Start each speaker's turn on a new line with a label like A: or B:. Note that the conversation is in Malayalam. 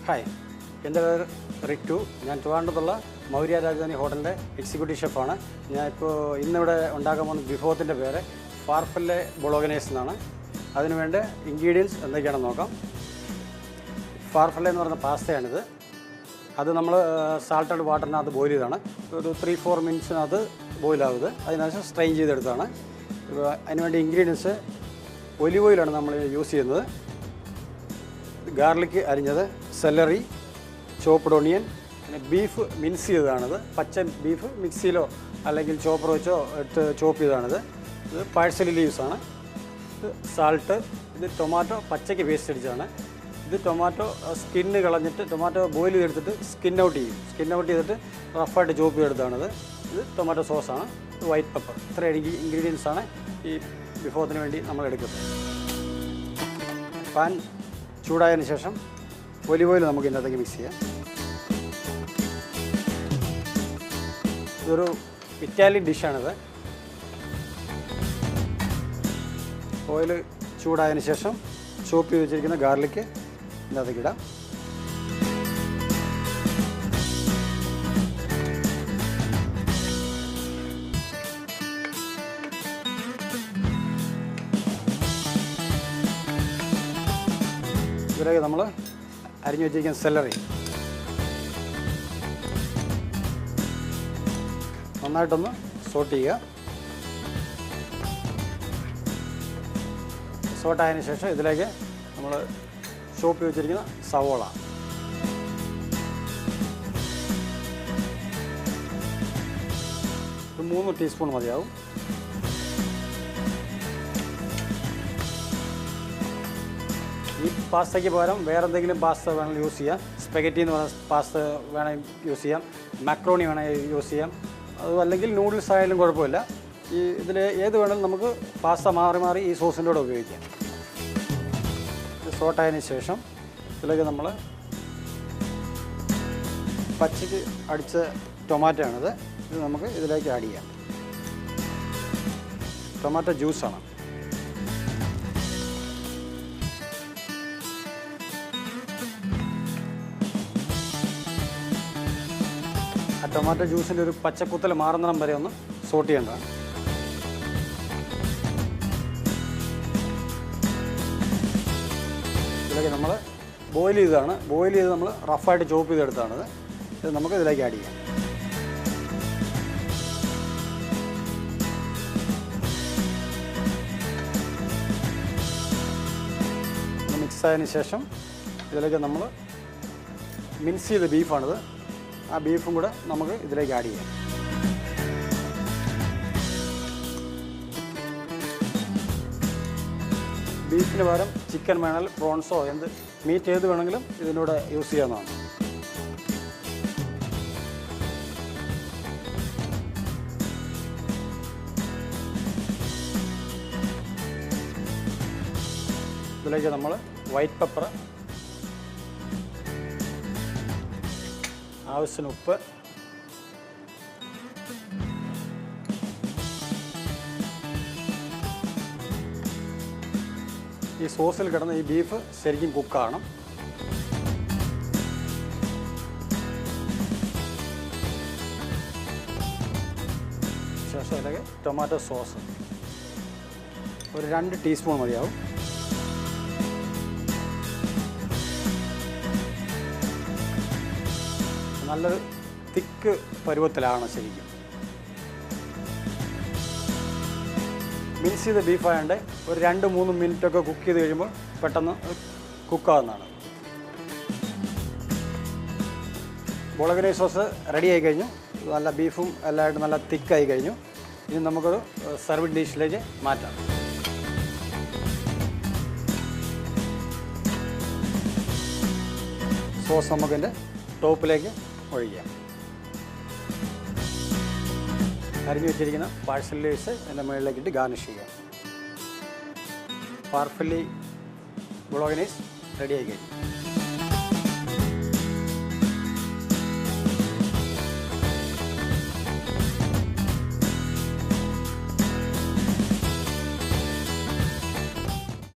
A: ഹായ്, എൻ്റെ പേര് റിറ്റു. ഞാൻ ട്രിവാൻഡ്രത്തുള്ള മൗര്യ രാജധാനി ഹോട്ടലിൻ്റെ എക്സിക്യൂട്ടീവ് ഷെഫാണ്. ഞാനിപ്പോൾ ഇന്നിവിടെ ഉണ്ടാക്കാൻ പോകുന്ന വിഭവത്തിൻ്റെ പേര് ഫാർഫെല്ലെ ബൊളോഗ്നേസ് എന്നാണ്. അതിനുവേണ്ട ഇൻഗ്രീഡിയൻസ് എന്തൊക്കെയാണെന്ന് നോക്കാം. ഫാർഫെല്ലെ എന്ന് പറയുന്ന പാസ്തയാണിത്. അത് നമ്മൾ സാൾട്ടഡ് വാട്ടറിനകത്ത് ബോയിൽ ചെയ്താണ്. ഒരു 3-4 മിനിറ്റ്സിനകത്ത് ബോയിലാവുന്നത്. അതിനകത്ത് സ്ട്രെയിൻ ചെയ്തെടുത്താണ്. അതിനുവേണ്ടി ഇൻഗ്രീഡിയൻസ് ഒലിവ് ഓയിലാണ് നമ്മൾ യൂസ് ചെയ്യുന്നത്. ഗാർലിക് അരിഞ്ഞത്, സെലറി, ചോപ്പ്ഡ് ഓണിയൻ, പിന്നെ ബീഫ് മിക്സ് ചെയ്തതാണിത്. പച്ച ബീഫ് മിക്സിയിലോ അല്ലെങ്കിൽ ചോപ്പർ വെച്ചോ ഇട്ട് ചോപ്പ് ചെയ്തതാണിത്. ഇത് പാഴ്സലി ലീവ്സാണ്. ഇത് സാൾട്ട്. ഇത് ടൊമാറ്റോ പച്ചയ്ക്ക് പേസ്റ്റ് അടിച്ചതാണ്. ഇത് ടൊമാറ്റോ സ്കിന്ന് കളഞ്ഞിട്ട് ടൊമാറ്റോ ബോയിൽ ചെയ്തെടുത്തിട്ട് സ്കിൻ ഔട്ട് ചെയ്യും. സ്കിൻ ഔട്ട് ചെയ്തിട്ട് റഫായിട്ട് ചോപ്പ് ചെയ്തെടുത്താണിത്. ഇത് ടൊമാറ്റോ സോസാണ്. ഇത് വൈറ്റ് പെപ്പർ. ഇത്ര ഇൻഗ്രീഡിയൻസാണ് ഈ വിഭവത്തിന് വേണ്ടി നമ്മൾ എടുക്കുന്നത്. പാൻ ചൂടായതിന് ശേഷം ഒലിവ് ഓയിൽ നമുക്ക് ഇതിനകത്തേക്ക് മിക്സ് ചെയ്യാം. ഇതൊരു ഇറ്റാലിയൻ ഡിഷാണിത്. ഓയിൽ ചൂടായതിന് ശേഷം ചോപ്പ് ചെയ്ത് വെച്ചിരിക്കുന്ന ഗാർലിക്ക് ഇതിനകത്തേക്ക് ഇടാം. ഇതിലേക്ക് നമ്മൾ അരിഞ്ഞു വെച്ചിരിക്കുന്ന സെലറി നന്നായിട്ടൊന്ന് സോട്ട് ചെയ്യുക. സോട്ടായതിനു ശേഷം ഇതിലേക്ക് നമ്മൾ ചോപ്പ് ചെയ്ത് വെച്ചിരിക്കുന്ന സവോള, ഒരു 3 ടീസ്പൂൺ മതിയാവും. ഈ പാസ്തയ്ക്ക് പകരം വേറെ എന്തെങ്കിലും പാസ്ത വേണമെങ്കിൽ യൂസ് ചെയ്യാം. സ്പെഗറ്റി എന്ന് പറയുന്ന പാസ്ത വേണമെങ്കിൽ യൂസ് ചെയ്യാം. മാക്രോണി വേണമെങ്കിൽ യൂസ് ചെയ്യാം. അതും അല്ലെങ്കിൽ നൂഡിൽസ് ആയാലും കുഴപ്പമില്ല. ഇതിൽ ഏത് വേണമെങ്കിലും നമുക്ക് പാസ്ത മാറി മാറി ഈ സോസിൻ്റെ കൂടെ ഉപയോഗിക്കാം. ഇത് സോട്ടായതിന് ശേഷം ഇതിലേക്ക് നമ്മൾ പച്ചയ്ക്ക് അടിച്ച ടൊമാറ്റോ ആണിത്. ഇത് നമുക്ക് ഇതിലേക്ക് ആഡ് ചെയ്യാം. ടൊമാറ്റോ ജ്യൂസാണ്. ആ ടൊമാറ്റോ ജ്യൂസിൻ്റെ ഒരു പച്ചക്കുത്തൽ മാറുന്നിടം വരെ ഒന്ന് സോട്ട് ചെയ്യേണ്ടതാണ്. ഇതിലേക്ക് നമ്മൾ ബോയിൽ ചെയ്തതാണ്. ബോയിൽ ചെയ്ത് നമ്മൾ റഫായിട്ട് ചോപ്പ് ചെയ്തെടുത്താണിത്. ഇത് നമുക്ക് ഇതിലേക്ക് ആഡ് ചെയ്യാം. മിക്സ് ആയതിന് ശേഷം ഇതിലേക്ക് നമ്മൾ മിക്സ് ചെയ്ത ബീഫാണിത്. ആ ബീഫും കൂടെ നമുക്ക് ഇതിലേക്ക് ആഡ് ചെയ്യാം. ബീഫിന് പകരം ചിക്കൻ വേണമെങ്കിൽ പ്രോൺസോ മീറ്റ് ഏത് വേണമെങ്കിലും ഇതിലൂടെ യൂസ് ചെയ്യാവുന്നതാണ്. ഇതിലേക്ക് നമ്മൾ വൈറ്റ് പെപ്പർ, ആവശ്യത്തിന് ഉപ്പ്, ഈ സോസിൽ കിടന്ന് ഈ ബീഫ് ശരിക്കും കുക്കാകണം. ശേഷം ഇതിലേക്ക് ടൊമാറ്റോ സോസ് ഒരു 2 ടീസ്പൂൺ മതിയാവും. നല്ലൊരു തിക്ക് പരുവത്തിലാണ് ശരിക്കും. മിക്സ് ചെയ്ത ബീഫായതുകൊണ്ട് ഒരു 2-3 മിനിറ്റൊക്കെ കുക്ക് ചെയ്ത് കഴിയുമ്പോൾ പെട്ടെന്ന് കുക്കാവുന്നതാണ്. ബൊളോഗ്നേസ് സോസ് റെഡി ആയി കഴിഞ്ഞു. നല്ല ബീഫും എല്ലാമായിട്ട് നല്ല തിക്കായി കഴിഞ്ഞു. ഇനി നമുക്കൊരു സർവിങ് ഡിഷിലേക്ക് മാറ്റാം. സോസ് നമുക്കിൻ്റെ ടോപ്പിലേക്ക് ഒഴിക്കാം. അരിഞ്ഞു വെച്ചിരിക്കുന്ന പാഴ്സൽ ലീവ്സ് അതിൻ്റെ മുകളിലേക്കിട്ട് ഗാർണിഷ് ചെയ്യാം. ഫാർഫെല്ലെ ബൊളോഗ്നേസ് റെഡി ആയി കഴിഞ്ഞു.